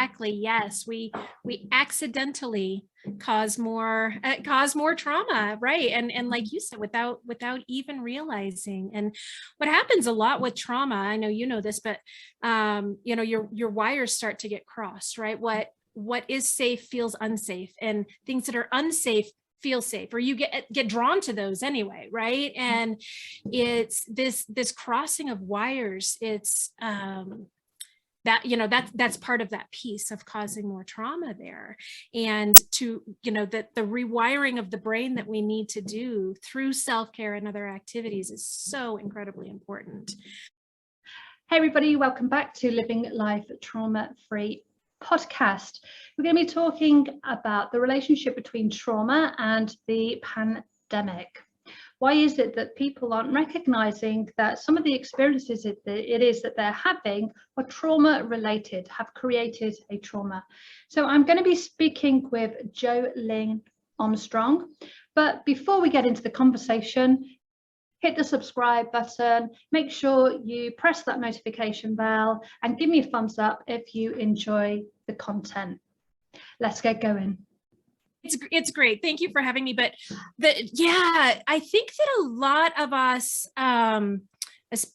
exactly. Yes, we accidentally cause more trauma, right? And like you said, without even realizing. And what happens a lot with trauma, I know you know this, but your wires start to get crossed, right? What is safe feels unsafe, and things that are unsafe feel safe, or you get drawn to those anyway, right? And it's this crossing of wires. It's that's part of that piece of causing more trauma there. And to that the rewiring of the brain that we need to do through self-care and other activities is so incredibly important. Hey everybody, welcome back to Living Life Trauma-Free podcast. We're going to be talking about the relationship between trauma and the pandemic. Why is it that people aren't recognizing that some of the experiences it is that they're having are trauma related, have created a trauma? So I'm going to be speaking with Jolyn Armstrong. But before we get into the conversation, hit the subscribe button, make sure you press that notification bell, and give me a thumbs up if you enjoy the content. Let's get going. It's great. Thank you for having me. But I think that a lot of us,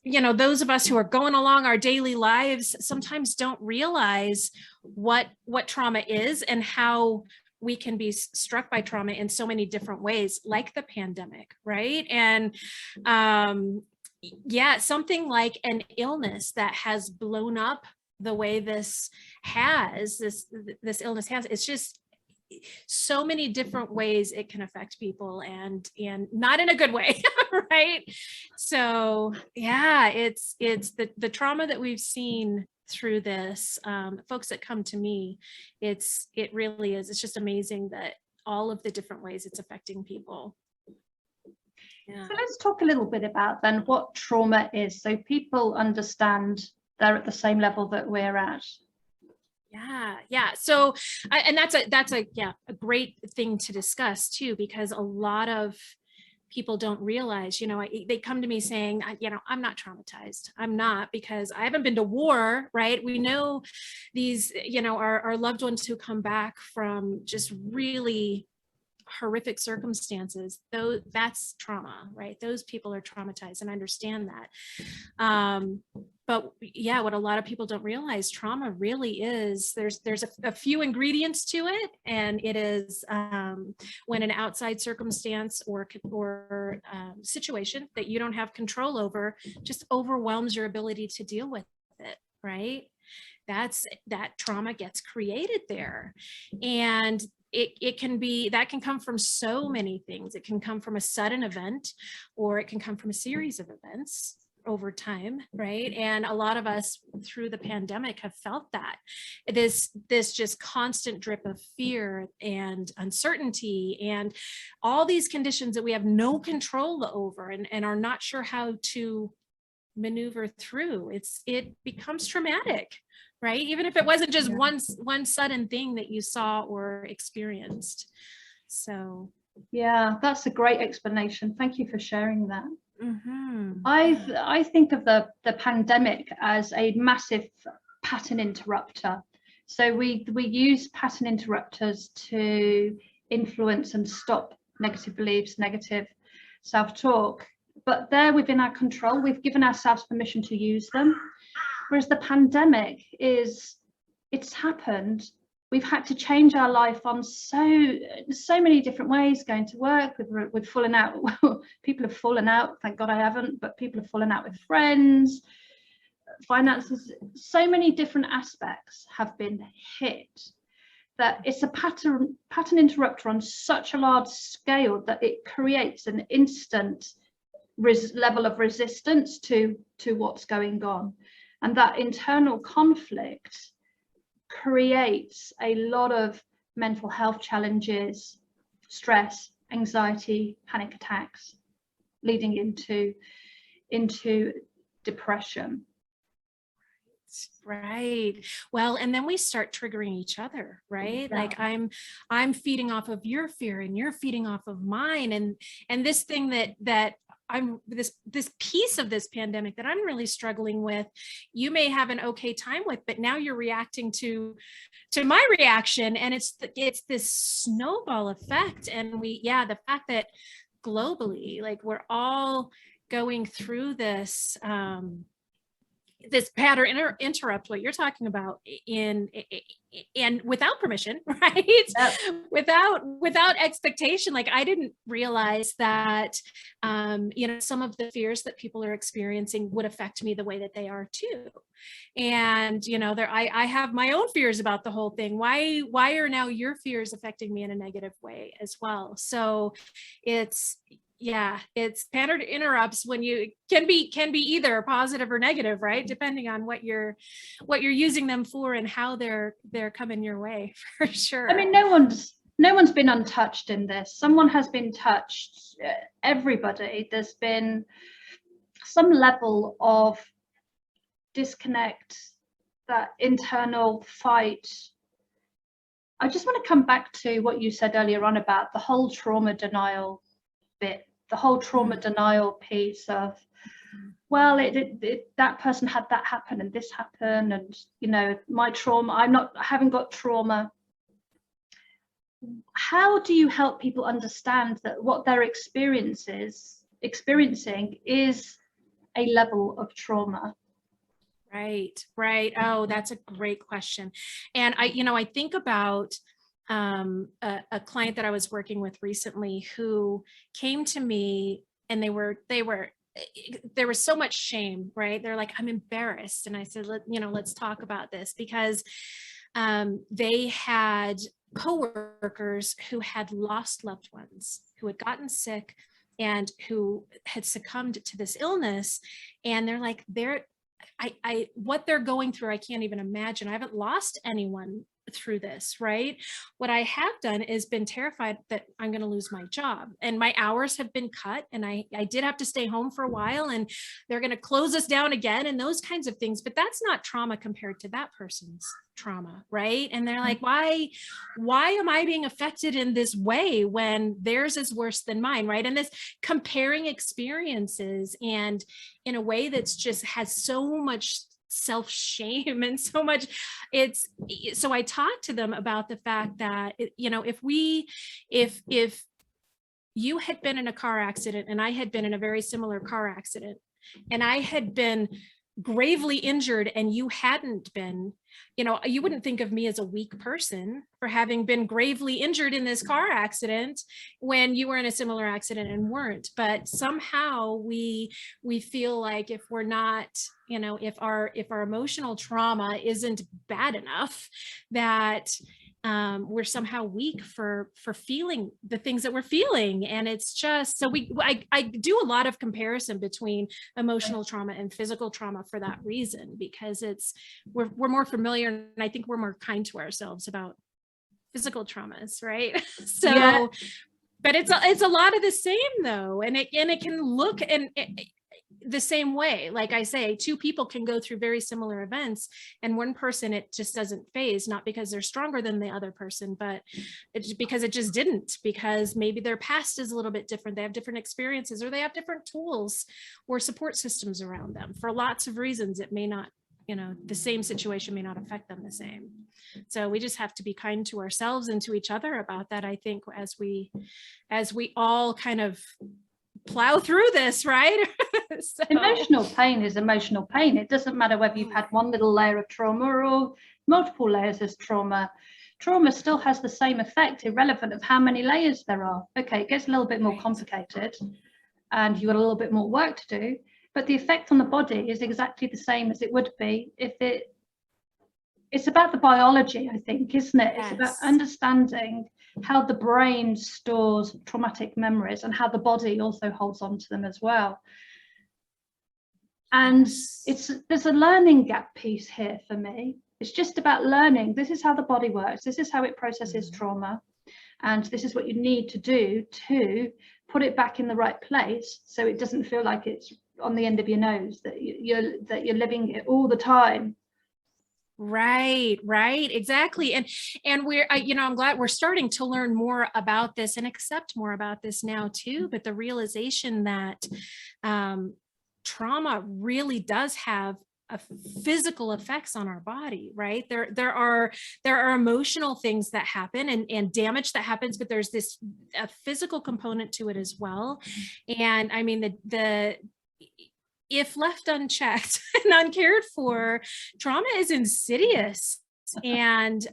those of us who are going along our daily lives sometimes don't realize what trauma is and how we can be struck by trauma in so many different ways, like the pandemic, right? And something like an illness that has blown up the way this illness has, it's just so many different ways it can affect people, and not in a good way, right? So it's the trauma that we've seen through this, folks that come to me, it really is, it's just amazing that all of the different ways it's affecting people. So let's talk a little bit about then what trauma is, so people understand they're at the same level that we're at. So and that's a great thing to discuss too, because a lot of people don't realize, they come to me saying, I'm not traumatized. I'm not, because I haven't been to war, right? We know these, our loved ones who come back from just really horrific circumstances, though, that's trauma, right? Those people are traumatized, and I understand that. But what a lot of people don't realize, trauma really is, there's a few ingredients to it, and it is when an outside circumstance or situation that you don't have control over just overwhelms your ability to deal with it, right? That trauma gets created there. And it can come from so many things. It can come from a sudden event, or it can come from a series of events over time, right? And a lot of us through the pandemic have felt that this just constant drip of fear and uncertainty and all these conditions that we have no control over and are not sure how to maneuver through. It becomes traumatic, right? Even if it wasn't just one sudden thing that you saw or experienced. So that's a great explanation. Thank you for sharing that. Mm-hmm. I think of the pandemic as a massive pattern interrupter. So we use pattern interrupters to influence and stop negative beliefs, negative self-talk, but they're within our control. We've given ourselves permission to use them. Whereas the pandemic it's happened. We've had to change our life on so many different ways, going to work, with falling out. People have fallen out, thank God I haven't, but people have fallen out with friends, finances, so many different aspects have been hit, that it's a pattern interrupter on such a large scale that it creates an instant level of resistance to what's going on. And that internal conflict creates a lot of mental health challenges, stress, anxiety, panic attacks, leading into depression. Right. Well, and then we start triggering each other, right? Yeah. Like I'm feeding off of your fear and you're feeding off of mine. And this thing that I'm this piece of this pandemic that I'm really struggling with. You may have an okay time with, but now you're reacting to my reaction, and it's this snowball effect. And the fact that globally, like, we're all going through this this pattern interrupt, what you're talking about, and without permission, right? Yep. without expectation. Like, I didn't realize that some of the fears that people are experiencing would affect me the way that they are too. And I have my own fears about the whole thing. Why are now your fears affecting me in a negative way as well? So it's pattern interrupts when you can be either positive or negative, right? Depending on what you're using them for and how they're coming your way, for sure. I mean, no one's been untouched in this. Someone has been touched. Everybody. There's been some level of disconnect, that internal fight. I just want to come back to what you said earlier on about the whole trauma denial bit, the whole trauma denial piece of, well, that person had that happen and this happened, and my trauma, I haven't got trauma. How do you help people understand that what they're experiencing is a level of trauma? Right. Oh, that's a great question. And I think about a client that I was working with recently who came to me, and there was so much shame, right? They're like, I'm embarrassed. And I said, let's talk about this, because they had coworkers who had lost loved ones, who had gotten sick, and who had succumbed to this illness. And they're like, what they're going through, I can't even imagine. I haven't lost anyone through this, right? What I have done is been terrified that I'm going to lose my job, and my hours have been cut, and I did have to stay home for a while, and they're going to close us down again, and those kinds of things. But that's not trauma compared to that person's trauma, right? And they're like, why am I being affected in this way when theirs is worse than mine, right? And this comparing experiences, and in a way that's just has so much self-shame and so much. So I talked to them about the fact that if you had been in a car accident and I had been in a very similar car accident, and I had been gravely injured and you hadn't been, you wouldn't think of me as a weak person for having been gravely injured in this car accident when you were in a similar accident and weren't. But somehow we feel like if we're not, if our emotional trauma isn't bad enough, that we're somehow weak for feeling the things that we're feeling. And it's just, so I do a lot of comparison between emotional trauma and physical trauma for that reason, because we're more familiar, and I think we're more kind to ourselves about physical traumas, right? So yeah. But it's a lot of the same though, and it can look the same way. Like I say, two people can go through very similar events, and one person, it just doesn't phase, not because they're stronger than the other person, but it's because it just didn't, because maybe their past is a little bit different. They have different experiences, or they have different tools or support systems around them. For lots of reasons, it may not, the same situation may not affect them the same. So we just have to be kind to ourselves and to each other about that, I think, as we all kind of plow through this, right? So. Emotional pain is emotional pain. It doesn't matter whether you've had one little layer of trauma or multiple layers of trauma. Trauma still has the same effect, irrelevant of how many layers there are. Okay, it gets a little bit more complicated, and you've got a little bit more work to do, but the effect on the body is exactly the same as it would be if it's about the biology, I think, isn't it? Yes. It's about understanding how the brain stores traumatic memories and how the body also holds on to them as well. And there's a learning gap piece here for me. It's just about learning. This is how the body works. This is how it processes trauma. And this is what you need to do to put it back in the right place, so it doesn't feel like it's on the end of your nose, that you're living it all the time. Right, right, exactly. And you know, I'm glad we're starting to learn more about this and accept more about this now too. But the realization that um, trauma really does have a physical effects on our body, right? There are emotional things that happen and damage that happens, but there's this a physical component to it as well. And I mean, the if left unchecked and uncared for, trauma is insidious. And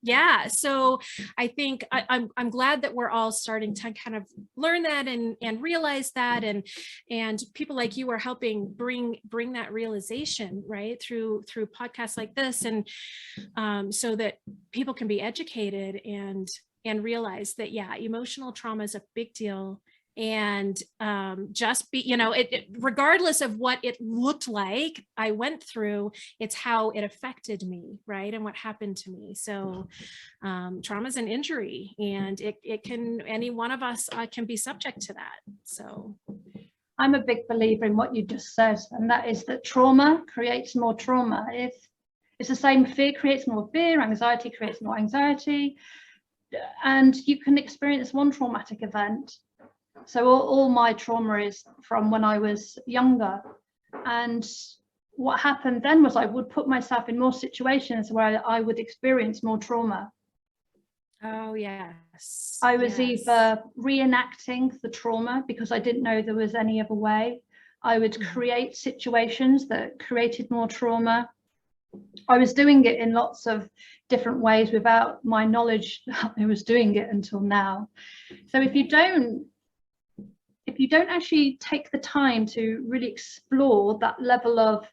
yeah, so I think I'm glad that we're all starting to kind of learn that and realize that, and people like you are helping bring that realization, right, through podcasts like this, and so that people can be educated and realize that, yeah, emotional trauma is a big deal. And just be, you know, regardless of what it looked like I went through, it's how it affected me, right, and what happened to me. So trauma is an injury, and it can, any one of us can be subject to that. So I'm a big believer in what you just said, and that is that trauma creates more trauma. If it's the same, fear creates more fear, anxiety creates more anxiety, and you can experience one traumatic event. So all my trauma is from when I was younger. And what happened then was I would put myself in more situations where I would experience more trauma. oh yes, I was yes. either reenacting the trauma because I didn't know there was any other way. I would create situations that created more trauma. I was doing it in lots of different ways without my knowledge that I was doing it until now. So if you don't actually take the time to really explore that level of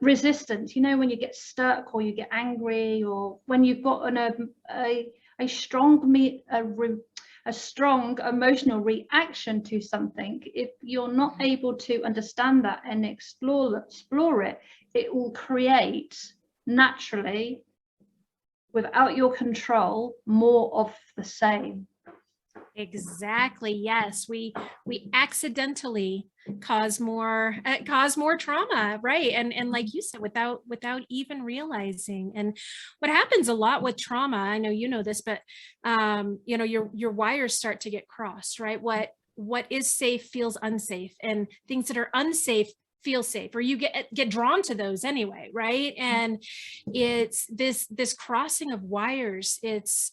resistance, you know, when you get stuck or you get angry, or when you've got a strong emotional reaction to something, if you're not able to understand that and explore it, it will create naturally, without your control, more of the same. Exactly. Yes, we accidentally cause more trauma, right? And like you said, without even realizing. And what happens a lot with trauma, I know you know this, but you know, your wires start to get crossed, right? What is safe feels unsafe, and things that are unsafe feel safe, or you get drawn to those anyway, right? And it's this crossing of wires. It's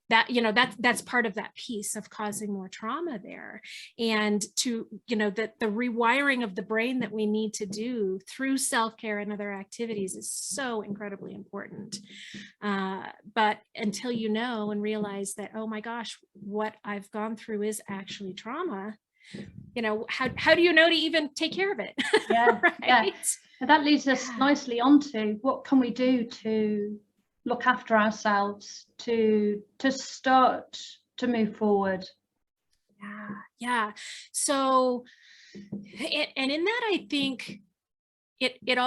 that, you know, that's part of that piece of causing more trauma there. And to, you know, that the rewiring of the brain that we need to do through self-care and other activities is so incredibly important. But until you know and realize that, oh my gosh, what I've gone through is actually trauma, you know, how do you know to even take care of it? Yeah, right? Yeah. And that leads us nicely onto what can we do to look after ourselves, to start to move forward. Yeah. So, and in that, I think it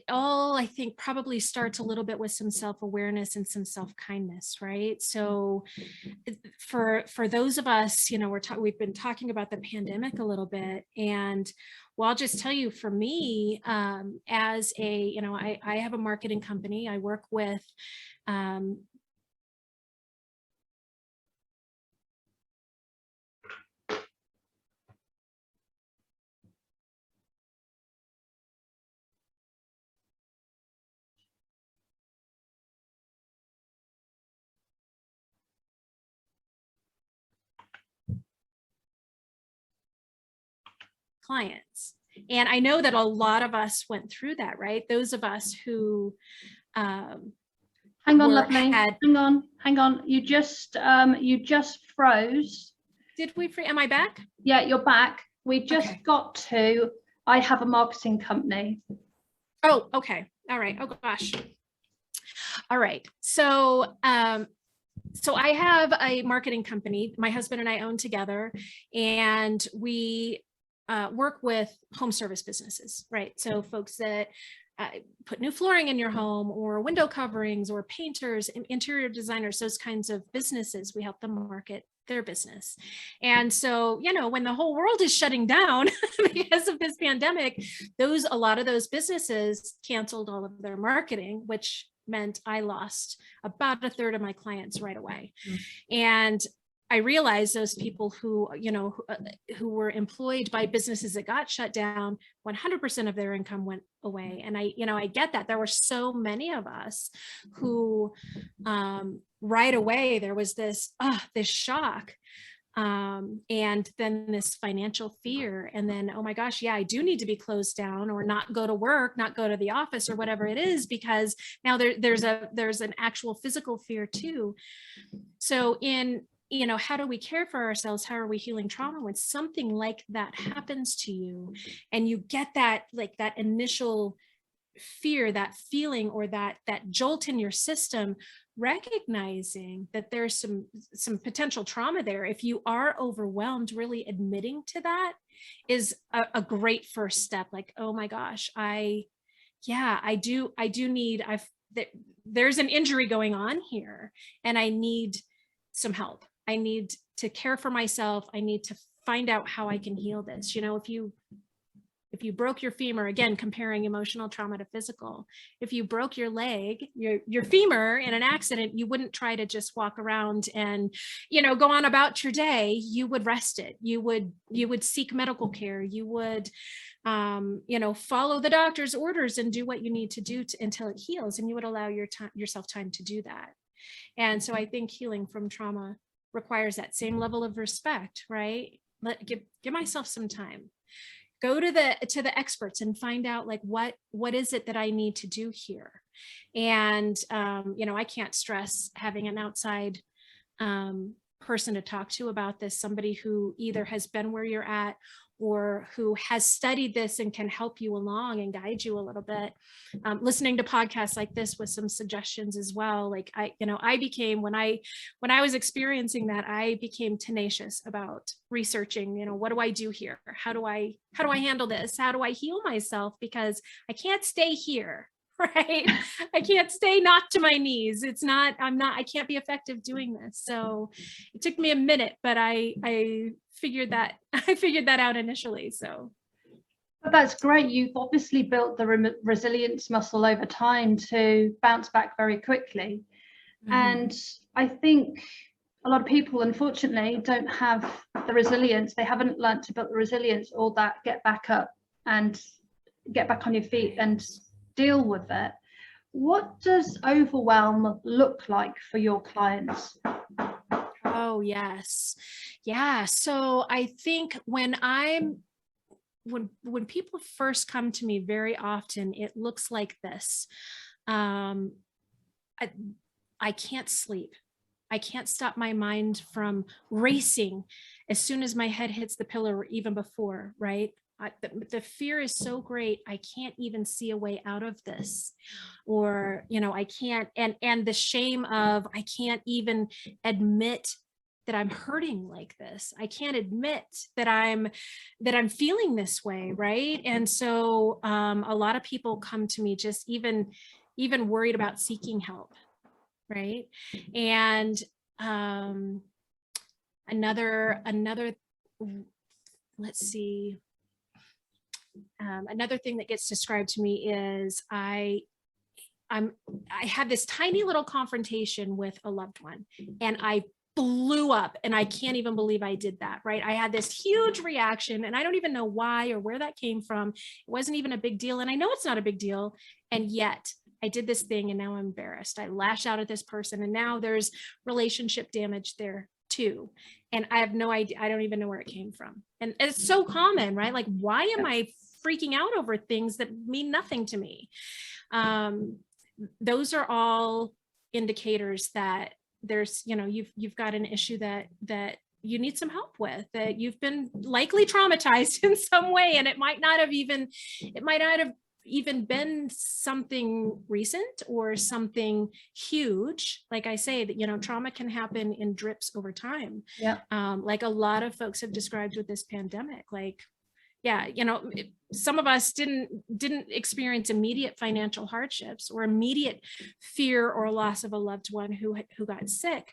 all I think probably starts a little bit with some self-awareness and some self-kindness, right? So for those of us, you know, we've been talking about the pandemic a little bit, and well, I'll just tell you, for me, as a, you know, I have a marketing company. I work with clients. And I know that a lot of us went through that, right? Those of us who hang on, lovely. Hang on. You just froze. Did we free? Am I back? Yeah, you're back. We just got to, I have a marketing company. Oh, okay. All right. Oh gosh. All right. So so I have a marketing company my husband and I own together, and we work with home service businesses, right? So folks that put new flooring in your home, or window coverings, or painters, interior designers, those kinds of businesses, we help them market their business. And so, when the whole world is shutting down because of this pandemic, a lot of those businesses canceled all of their marketing, which meant I lost about a third of my clients right away. And I realized those people who were employed by businesses that got shut down, 100% of their income went away. And I get that there were so many of us who, right away, there was this shock. And then this financial fear, and then, oh my gosh, yeah, I do need to be closed down or not go to work, not go to the office or whatever it is, because now there's an actual physical fear too. So how do we care for ourselves? How are we healing trauma when something like that happens to you and you get that, like that initial fear, that feeling, or that jolt in your system, recognizing that there's some potential trauma there. If you are overwhelmed, really admitting to that is a great first step. Like, oh my gosh, I do need, there's an injury going on here and I need some help. I need to care for myself. I need to find out how I can heal this. If you broke your femur, again, comparing emotional trauma to physical, if you broke your leg, your femur in an accident, you wouldn't try to just walk around and, go on about your day. You would rest it. You would seek medical care. You would, follow the doctor's orders and do what you need to do until it heals. And you would allow yourself time to do that. And so I think healing from trauma requires that same level of respect, right? Give myself some time. Go to the experts and find out, like, what is it that I need to do here? And I can't stress having an outside person to talk to about this, somebody who either has been where you're at or who has studied this and can help you along and guide you a little bit. Listening to podcasts like this with some suggestions as well. Like I became, when I was experiencing that, I became tenacious about researching, what do I do here? How do I handle this? How do I heal myself? Because I can't stay here. Right. I can't stay knocked to my knees. I can't be effective doing this. So it took me a minute, but I figured that out initially. So. But that's great. You've obviously built the resilience muscle over time to bounce back very quickly. Mm-hmm. And I think a lot of people, unfortunately, don't have the resilience. They haven't learned to build the resilience or that get back up and get back on your feet and deal with it. What does overwhelm look like for your clients? Oh, yes. Yeah. So I think when people first come to me, very often it looks like this. I can't sleep. I can't stop my mind from racing as soon as my head hits the pillow or even before, right? The fear is so great. I can't even see a way out of this, or, I can't, and the shame of, I can't even admit that I'm hurting like this. I can't admit that I'm feeling this way. Right. And so, a lot of people come to me just even worried about seeking help. Right. And, another, let's see. Another thing that gets described to me is I had this tiny little confrontation with a loved one and I blew up, and I can't even believe I did that, right? I had this huge reaction and I don't even know why or where that came from. It wasn't even a big deal. And I know it's not a big deal. And yet I did this thing and now I'm embarrassed. I lash out at this person and now there's relationship damage there too. And I have no idea. I don't even know where it came from. And it's so common, right? Like, why am I freaking out over things that mean nothing to me? Those are all indicators that there's, you've got an issue that you need some help with, that you've been likely traumatized in some way. And it might not have even been something recent or something huge. Like I say, that, trauma can happen in drips over time. Yeah. Like a lot of folks have described with this pandemic, like, yeah, some of us didn't experience immediate financial hardships or immediate fear or loss of a loved one who got sick,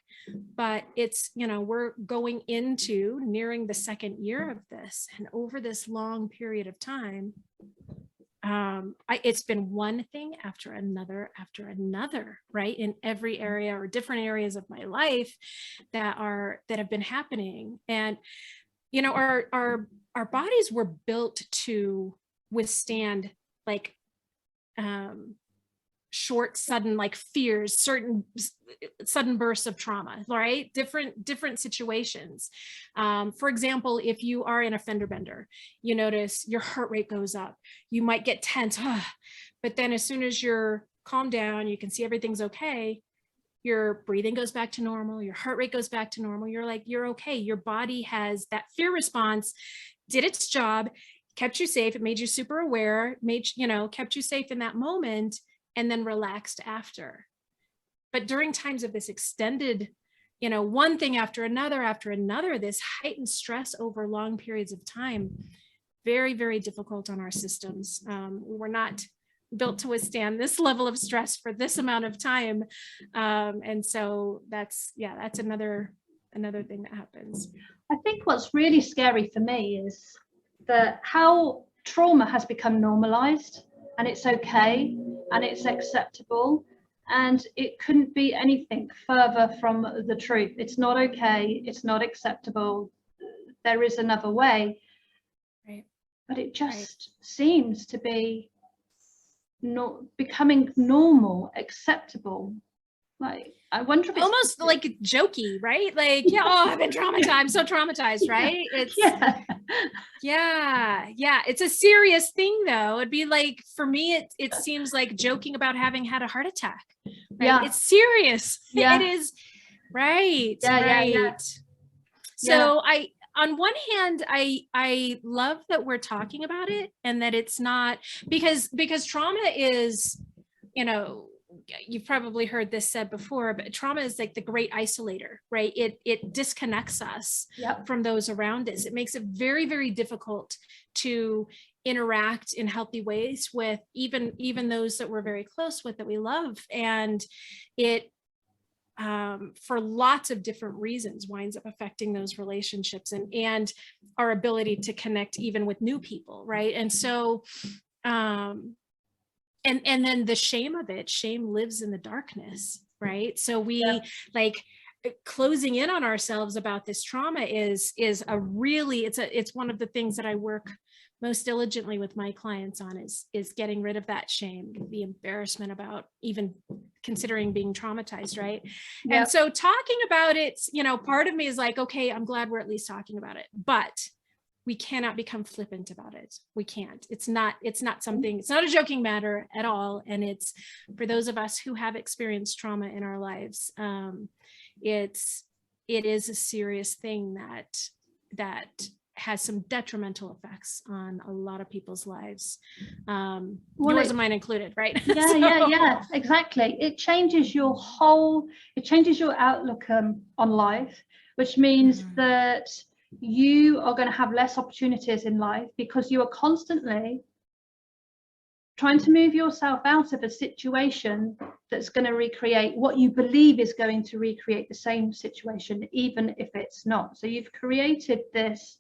but it's, we're going into nearing the second year of this, and over this long period of time, it's been one thing after another, right, in every area or different areas of my life that have been happening. And our bodies were built to withstand like short, sudden, like fears, certain sudden bursts of trauma, right? Different situations. For example, if you are in a fender bender, you notice your heart rate goes up, you might get tense, but then as soon as you're calmed down, you can see everything's okay, your breathing goes back to normal, your heart rate goes back to normal, you're okay. Your body has that fear response, did its job, kept you safe, it made you super aware, kept you safe in that moment, and then relaxed after. But during times of this extended, one thing after another, this heightened stress over long periods of time, very, very difficult on our systems. We were not built to withstand this level of stress for this amount of time. And so that's another thing that happens. I think what's really scary for me is that how trauma has become normalized, and it's okay and it's acceptable, and it couldn't be anything further from the truth. It's not okay, it's not acceptable, there is another way. Right. But it just seems to be not becoming normal, acceptable. Like, I wonder if it's almost like jokey, right? Like, yeah, I've been traumatized, I'm so traumatized, right? It's yeah, it's a serious thing though. It'd be like, for me, it seems like joking about having had a heart attack, right? Yeah, it's serious. Yeah, it is. Right. Yeah. So on one hand, I love that we're talking about it, and that it's not because trauma is, you've probably heard this said before, but trauma is like the great isolator, right? It disconnects us from those around us. It makes it very, very difficult to interact in healthy ways with even those that we're very close with, that we love. And it, for lots of different reasons, winds up affecting those relationships and our ability to connect even with new people, right? And so, and then the shame of it, shame lives in the darkness, right? So we like closing in on ourselves about this trauma is a really, it's one of the things that I work most diligently with my clients on is getting rid of that shame, the embarrassment about even considering being traumatized, right? And so talking about it, part of me is like, okay, I'm glad we're at least talking about it, but we cannot become flippant about it. We can't. It's not something, it's not a joking matter at all. And it's for those of us who have experienced trauma in our lives, it is a serious thing that has some detrimental effects on a lot of people's lives, yours and mine included, right? Yeah, exactly. It changes your outlook on life, which means that you are going to have less opportunities in life because you are constantly trying to move yourself out of a situation that's going to recreate what you believe is going to recreate the same situation, even if it's not. So you've created this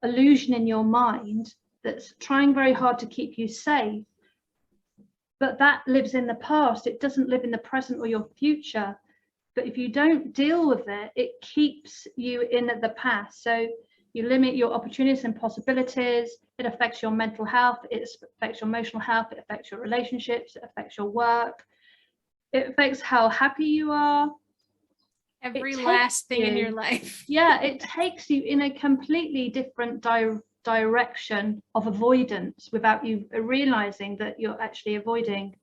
illusion in your mind that's trying very hard to keep you safe, but that lives in the past. It doesn't live in the present or your future. But if you don't deal with it, it keeps you in the past. So you limit your opportunities and possibilities. It affects your mental health, it affects your emotional health, it affects your relationships, it affects your work, it affects how happy you are. Every last thing in your life. Yeah, it takes you in a completely different direction of avoidance without you realizing that you're actually avoiding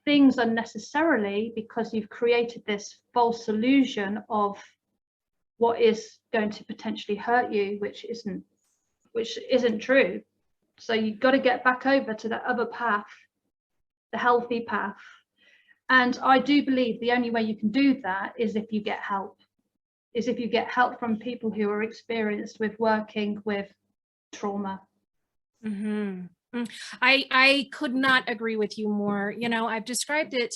things unnecessarily because you've created this false illusion of what is going to potentially hurt you, which isn't true. So you've got to get back over to that other path, the healthy path. And I do believe the only way you can do that is if you get help, from people who are experienced with working with trauma. Mm-hmm. I could not agree with you more. You know, I've described it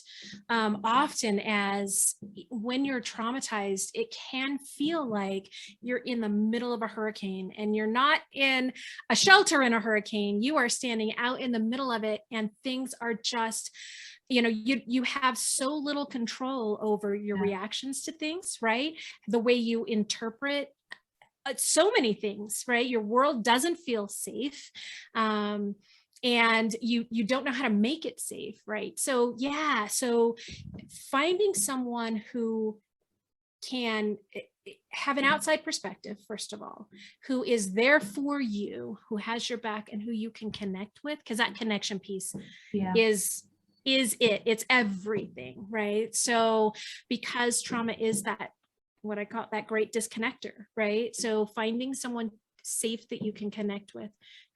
often as when you're traumatized, it can feel like you're in the middle of a hurricane and you're not in a shelter in a hurricane. You are standing out in the middle of it and things are just, you know, you have so little control over your reactions to things, right? The way you interpret so many things, right? Your world doesn't feel safe. And you don't know how to make it safe, right? So yeah, so finding someone who can have an outside perspective, first of all, who is there for you, who has your back and who you can connect with, because that connection piece is it's everything, right? So because trauma is that, what I call that great disconnector, right? So finding someone safe that you can connect with,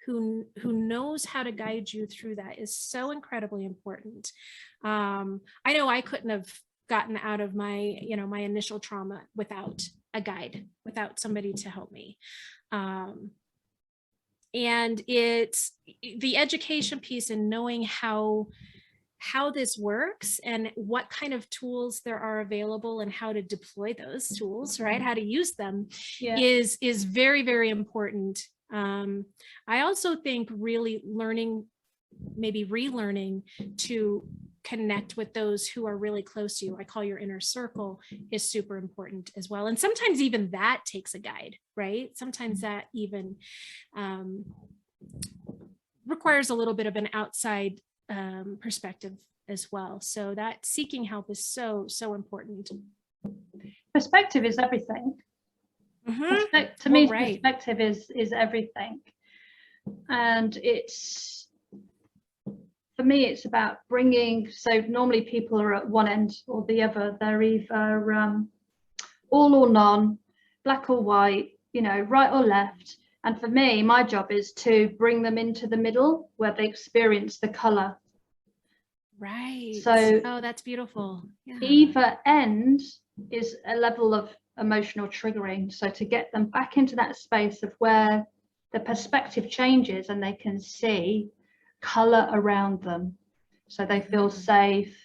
who knows how to guide you through that is so incredibly important. I know I couldn't have gotten out of my, you know, my initial trauma without a guide, without somebody to help me. And it's the education piece and knowing how this works and what kind of tools there are available and how to deploy those tools, right? How to use them is very, very important. I also think really learning, maybe relearning to connect with those who are really close to you, I call your inner circle, is super important as well. And sometimes even that takes a guide, right? Sometimes that even requires a little bit of an outside perspective as well. So that seeking help is so important. Perspective is everything. To me, perspective is everything. And it's, for me, it's about bringing, so normally people are at one end or the other. They're either all or none, black or white, you know, right or left. And for me, my job is to bring them into the middle where they experience the color. Right. So, oh, that's beautiful. Yeah. Either end is a level of emotional triggering. So to get them back into that space of where the perspective changes and they can see color around them, so they feel safe.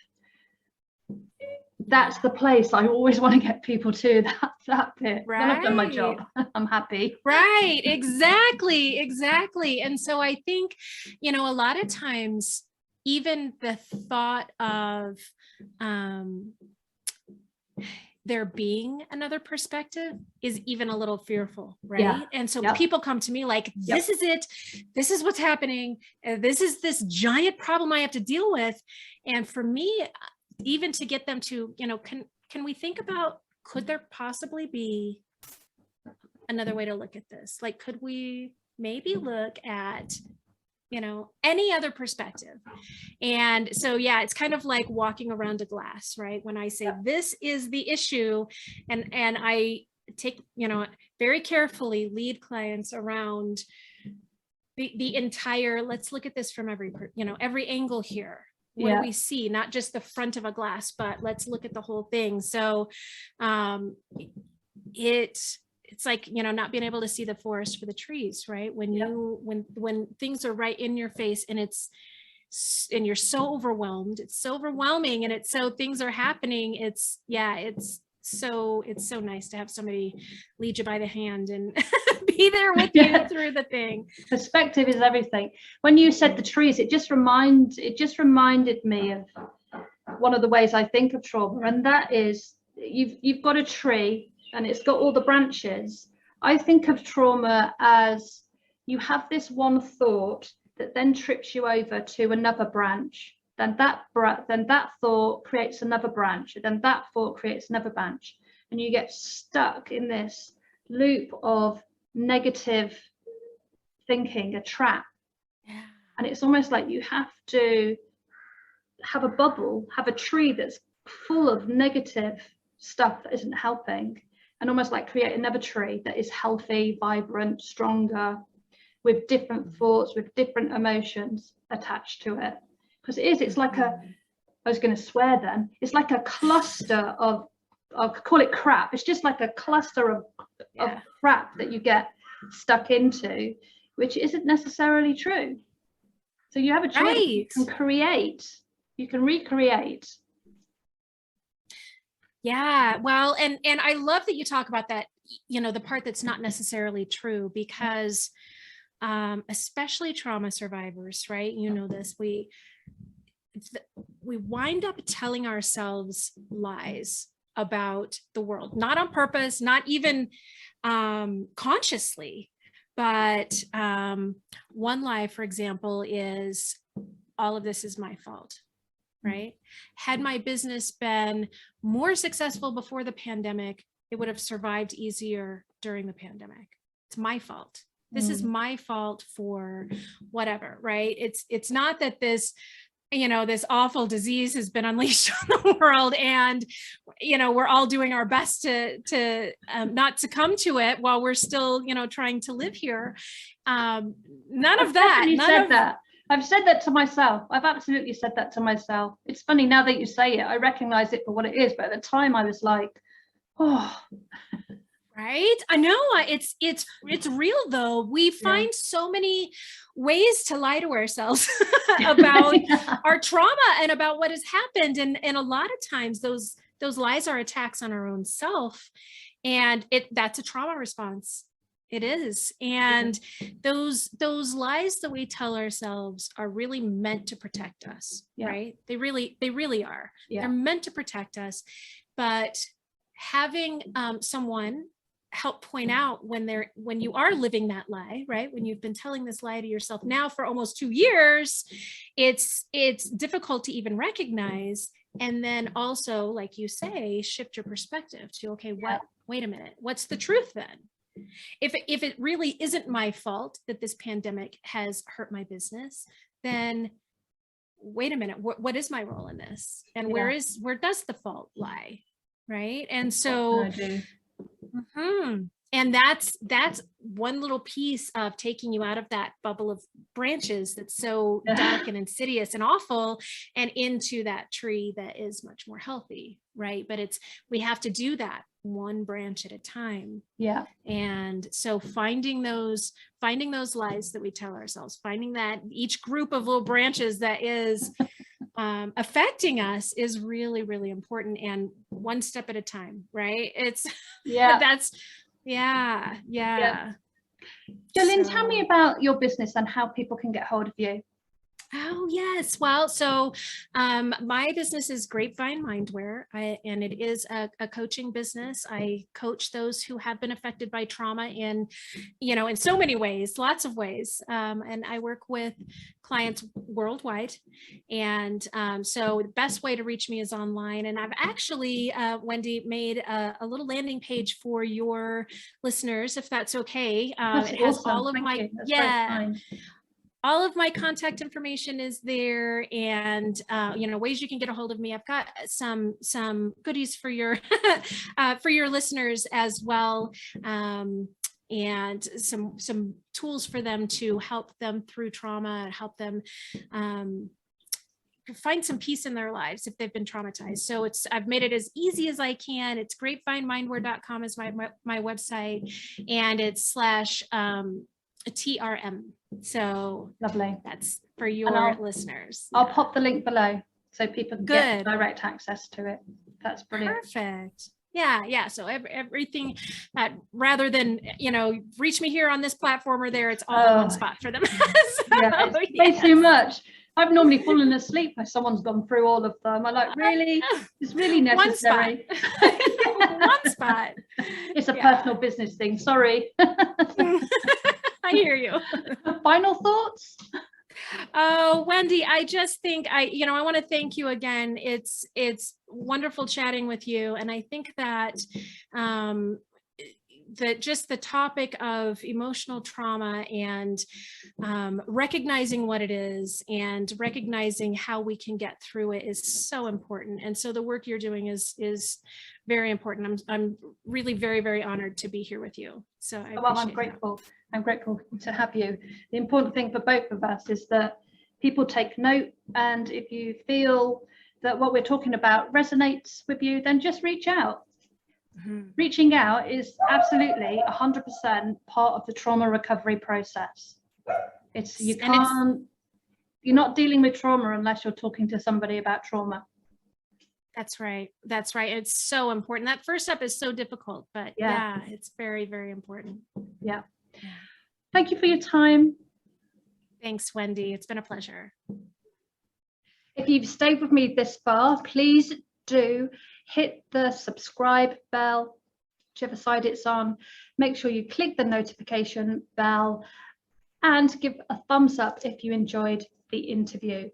That's the place I always want to get people to, that bit. Right. Then I've done my job. I'm happy. Right, exactly. And so I think, you know, a lot of times, even the thought of there being another perspective is even a little fearful, right? Yeah. And so people come to me like, this is it, this is what's happening, this is this giant problem I have to deal with. And for me, even to get them to, you know, can we think about, could there possibly be another way to look at this? Like, could we maybe look at, you know, any other perspective? And so, yeah, it's kind of like walking around a glass, right? When I say this is the issue, and I take, you know, very carefully lead clients around the entire, let's look at this from every, you know, every angle here. What do we see? Not just the front of a glass, but let's look at the whole thing. So it's like, you know, not being able to see the forest for the trees, right? When you, when things are right in your face and and you're so overwhelmed, it's so overwhelming, and it's so, things are happening. It's so nice to have somebody lead you by the hand and be there with you through the thing. Perspective is everything. When you said the trees, it just reminded me of one of the ways I think of trauma, and that is you've got a tree and it's got all the branches. I think of trauma as you have this one thought that then trips you over to another branch. Then that thought creates another branch, and then that thought creates another branch, and you get stuck in this loop of negative thinking, a trap. And it's almost like you have to have a bubble, have a tree that's full of negative stuff that isn't helping, and almost like create another tree that is healthy, vibrant, stronger, with different thoughts, with different emotions attached to it. Because it's like I was going to swear then, it's like a cluster of call it crap. It's just like a cluster of crap that you get stuck into. which isn't necessarily true. So you have a choice. Right. You can create, you can recreate. Yeah, well, and I love that you talk about that, you know, the part that's not necessarily true, because especially trauma survivors, right? You know this, we wind up telling ourselves lies about the world, not on purpose, not even consciously, but one lie, for example, is all of this is my fault. Right? Had my business been more successful before the pandemic, it would have survived easier during the pandemic. It's my fault. This is my fault for whatever, right? It's not that this, you know, this awful disease has been unleashed on the world, and, you know, we're all doing our best to not succumb to it while we're still, you know, trying to live here. None of that. None of that. I've said that to myself. I've absolutely said that to myself. It's funny now that you say it, I recognize it for what it is. But at the time I was like, oh. Right. I know it's real though. We find so many ways to lie to ourselves about our trauma and about what has happened. And a lot of times those lies are attacks on our own self. And that's a trauma response. It is. And those lies that we tell ourselves are really meant to protect us, right? They really are. They're meant to protect us. But having someone help point out when you are living that lie, right? When you've been telling this lie to yourself now for almost 2 years, it's difficult to even recognize. And then also, like you say, shift your perspective to, okay, wait a minute, what's the truth then? If it really isn't my fault that this pandemic has hurt my business, then wait a minute, what is my role in this? And where does the fault lie? Right. And so, and that's one little piece of taking you out of that bubble of branches that's so dark and insidious and awful, and into that tree that is much more healthy. Right. But we have to do that one branch at a time. Yeah. And so finding those lies that we tell ourselves, finding that each group of little branches that is affecting us is really, really important, and one step at a time, right? Jolyn, tell me about your business and how people can get hold of you. Oh, yes. Well, so my business is Grapevine Mindwear, and it is a coaching business. I coach those who have been affected by trauma in so many ways, lots of ways. And I work with clients worldwide. And so the best way to reach me is online. And I've actually, Wendy, made a little landing page for your listeners, if that's okay. It has awesome. all of Thank my, you. all of my contact information is there, and ways you can get a hold of me. I've got some goodies for your for your listeners as well, and some tools for them to help them through trauma and help them find some peace in their lives if they've been traumatized. So I've made it as easy as I can. It's grapevinemindwear.com is my website, and it's /TRM. So lovely. That's for your listeners. I'll pop the link below so people can get direct access to it. That's brilliant. Perfect. Yeah. So everything that, rather than, reach me here on this platform or there, it's all in one spot for them. It's too much. I've normally fallen asleep when someone's gone through all of them. I'm like, really? It's really necessary. One spot. It's a personal business thing. Sorry. I hear you. Final thoughts? Oh, Wendy, I just think I want to thank you again. It's wonderful chatting with you. And I think that just the topic of emotional trauma and recognizing what it is and recognizing how we can get through it is so important. And so the work you're doing is very important. I'm really very, very honored to be here with you. So I'm grateful. I'm grateful to have you. The important thing for both of us is that people take note, and if you feel that what we're talking about resonates with you, then just reach out. Mm-hmm. Reaching out is absolutely 100% part of the trauma recovery process. It's you And it's- can't. You're not dealing with trauma unless you're talking to somebody about trauma. That's right. That's right. It's so important. That first step is so difficult, but yeah, it's very, very important. Yeah. Thank you for your time. Thanks, Wendy. It's been a pleasure. If you've stayed with me this far, please do hit the subscribe bell, whichever side it's on. Make sure you click the notification bell and give a thumbs up if you enjoyed the interview.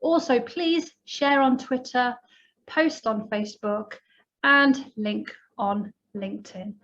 Also, please share on Twitter, post on Facebook, and link on LinkedIn.